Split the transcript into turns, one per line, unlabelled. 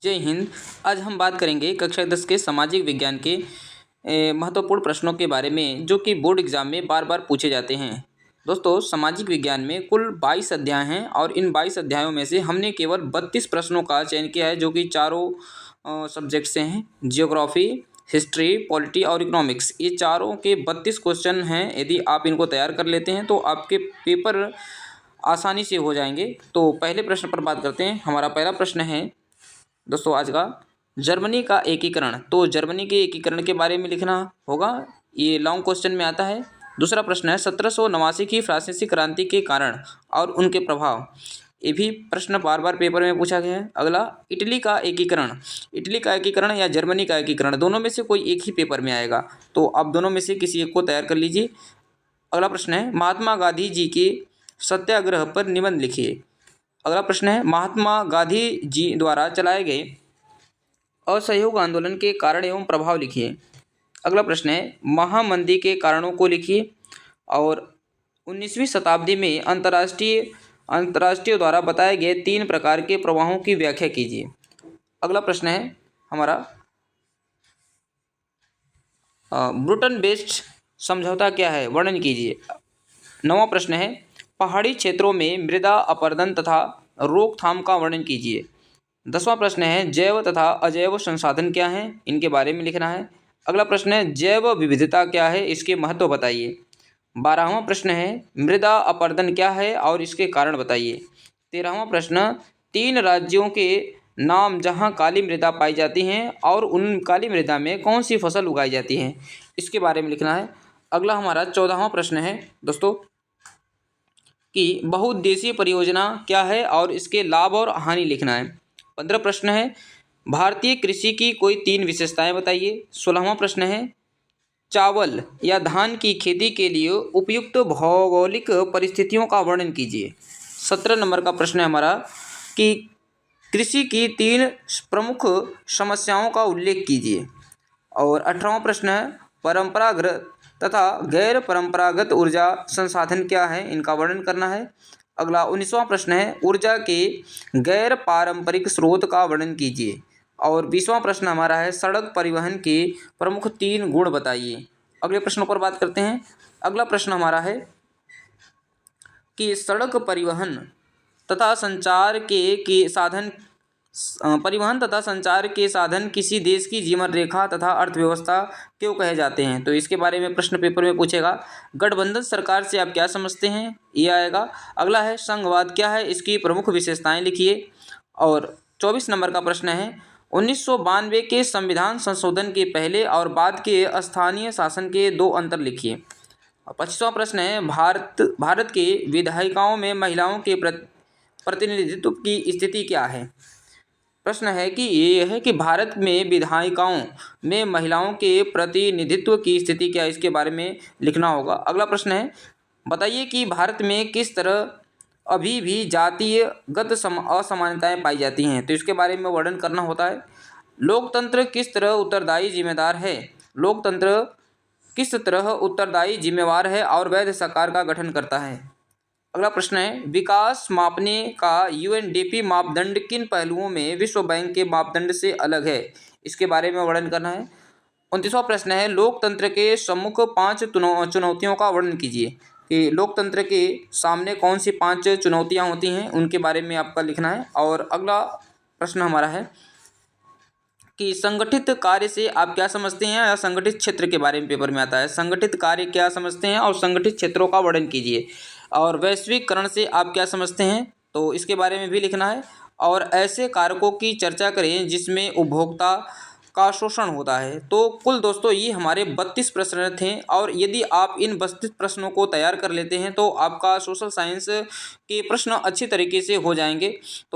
जय हिंद। आज हम बात करेंगे कक्षा 10 के सामाजिक विज्ञान के महत्वपूर्ण प्रश्नों के बारे में जो कि बोर्ड एग्जाम में बार बार पूछे जाते हैं। दोस्तों, सामाजिक विज्ञान में कुल 22 अध्याय हैं और इन 22 अध्यायों में से हमने केवल 32 प्रश्नों का चयन किया है जो कि चारों सब्जेक्ट से हैं। जियोग्राफी, हिस्ट्री, पॉलिटी और इकोनॉमिक्स, ये चारों के 32 क्वेश्चन हैं। यदि आप इनको तैयार कर लेते हैं तो आपके पेपर आसानी से हो जाएंगे। तो पहले प्रश्न पर बात करते हैं। हमारा पहला प्रश्न है दोस्तों आज का, जर्मनी का एकीकरण। तो जर्मनी के एकीकरण के बारे में लिखना होगा, ये लॉन्ग क्वेश्चन में आता है। दूसरा प्रश्न है 1789 की फ्रांसीसी क्रांति के कारण और उनके प्रभाव। ये भी प्रश्न बार बार पेपर में पूछा गया है। अगला, इटली का एकीकरण। इटली का एकीकरण या जर्मनी का एकीकरण, दोनों में से कोई एक ही पेपर में आएगा, तो आप दोनों में से किसी एक को तैयार कर लीजिए। अगला प्रश्न है महात्मा गांधी जी के सत्याग्रह पर निबंध लिखिए। अगला प्रश्न है महात्मा गांधी जी द्वारा चलाए गए असहयोग आंदोलन के कारण एवं प्रभाव लिखिए। अगला प्रश्न है महामंदी के कारणों को लिखिए और 19वीं शताब्दी में अंतर्राष्ट्रीय द्वारा बताए गए 3 प्रकार के प्रवाहों की व्याख्या कीजिए। अगला प्रश्न है हमारा ब्रुटन बेस्ड समझौता क्या है, वर्णन कीजिए। 9वां प्रश्न है पहाड़ी क्षेत्रों में मृदा अपरदन तथा रोकथाम का वर्णन कीजिए। 10वां प्रश्न है जैव तथा अजैव संसाधन क्या हैं, इनके बारे में लिखना है। अगला प्रश्न है जैव विविधता क्या है, इसके महत्व बताइए। 12वां प्रश्न है मृदा अपरदन क्या है और इसके कारण बताइए। 13वां प्रश्न 3 राज्यों के नाम जहां काली मृदा पाई जाती हैं और उन काली मृदा में कौन सी फसल उगाई जाती है, इसके बारे में लिखना है। अगला हमारा 14वां प्रश्न है दोस्तों कि बहुउद्देशीय परियोजना क्या है और इसके लाभ और हानि लिखना है। 15 प्रश्न है भारतीय कृषि की कोई 3 विशेषताएं बताइए। 16वां प्रश्न है चावल या धान की खेती के लिए उपयुक्त भौगोलिक परिस्थितियों का वर्णन कीजिए। 17 नंबर का प्रश्न है हमारा कि कृषि की 3 प्रमुख समस्याओं का उल्लेख कीजिए। और 18वां प्रश्न है परंपरागत तथा गैर परंपरागत ऊर्जा संसाधन क्या है, इनका वर्णन करना है। अगला 19वां प्रश्न है ऊर्जा के गैर पारंपरिक स्रोत का वर्णन कीजिए। और 20वां प्रश्न हमारा है सड़क परिवहन के प्रमुख 3 गुण बताइए। अगले प्रश्नों पर बात करते हैं। अगला प्रश्न हमारा है कि सड़क परिवहन तथा संचार के साधन किसी देश की जीवन रेखा तथा अर्थव्यवस्था क्यों कहे जाते हैं, तो इसके बारे में प्रश्न पेपर में पूछेगा। गठबंधन सरकार से आप क्या समझते हैं, ये आएगा। अगला है संघवाद क्या है, इसकी प्रमुख विशेषताएं लिखिए। और 24 नंबर का प्रश्न है 1992 के संविधान संशोधन के पहले और बाद के स्थानीय शासन के 2 अंतर लिखिए। 25वां प्रश्न है भारत के विधायिकाओं में महिलाओं के प्रतिनिधित्व की स्थिति क्या है। प्रश्न है कि ये है कि भारत में विधायिकाओं में महिलाओं के प्रतिनिधित्व की स्थिति क्या है, इसके बारे में लिखना होगा। अगला प्रश्न है बताइए कि भारत में किस तरह अभी भी जातीयगत असमानताएं पाई जाती हैं, तो इसके बारे में वर्णन करना होता है। लोकतंत्र किस तरह उत्तरदायी जिम्मेदार है, लोकतंत्र किस तरह उत्तरदायी जिम्मेवार है और वैध सरकार का गठन करता है। अगला प्रश्न है विकास मापने का यूएनडीपी मापदंड किन पहलुओं में विश्व बैंक के मापदंड से अलग है, इसके बारे में वर्णन करना है। 29वां प्रश्न है लोकतंत्र के सम्मुख 5 चुनौतियों का वर्णन कीजिए कि लोकतंत्र के सामने कौन सी 5 चुनौतियां होती हैं, उनके बारे में आपका लिखना है। और अगला प्रश्न हमारा है कि संगठित कार्य से आप क्या समझते हैं, या संगठित क्षेत्र के बारे में पेपर में आता है। संगठित कार्य क्या समझते हैं और संगठित क्षेत्रों का वर्णन कीजिए। और वैश्वीकरण से आप क्या समझते हैं, तो इसके बारे में भी लिखना है। और ऐसे कारकों की चर्चा करें जिसमें उपभोक्ता का शोषण होता है। तो कुल दोस्तों ये हमारे 32 प्रश्न थे और यदि आप इन 32 प्रश्नों को तैयार कर लेते हैं तो आपका सोशल साइंस के प्रश्न अच्छी तरीके से हो जाएंगे। तो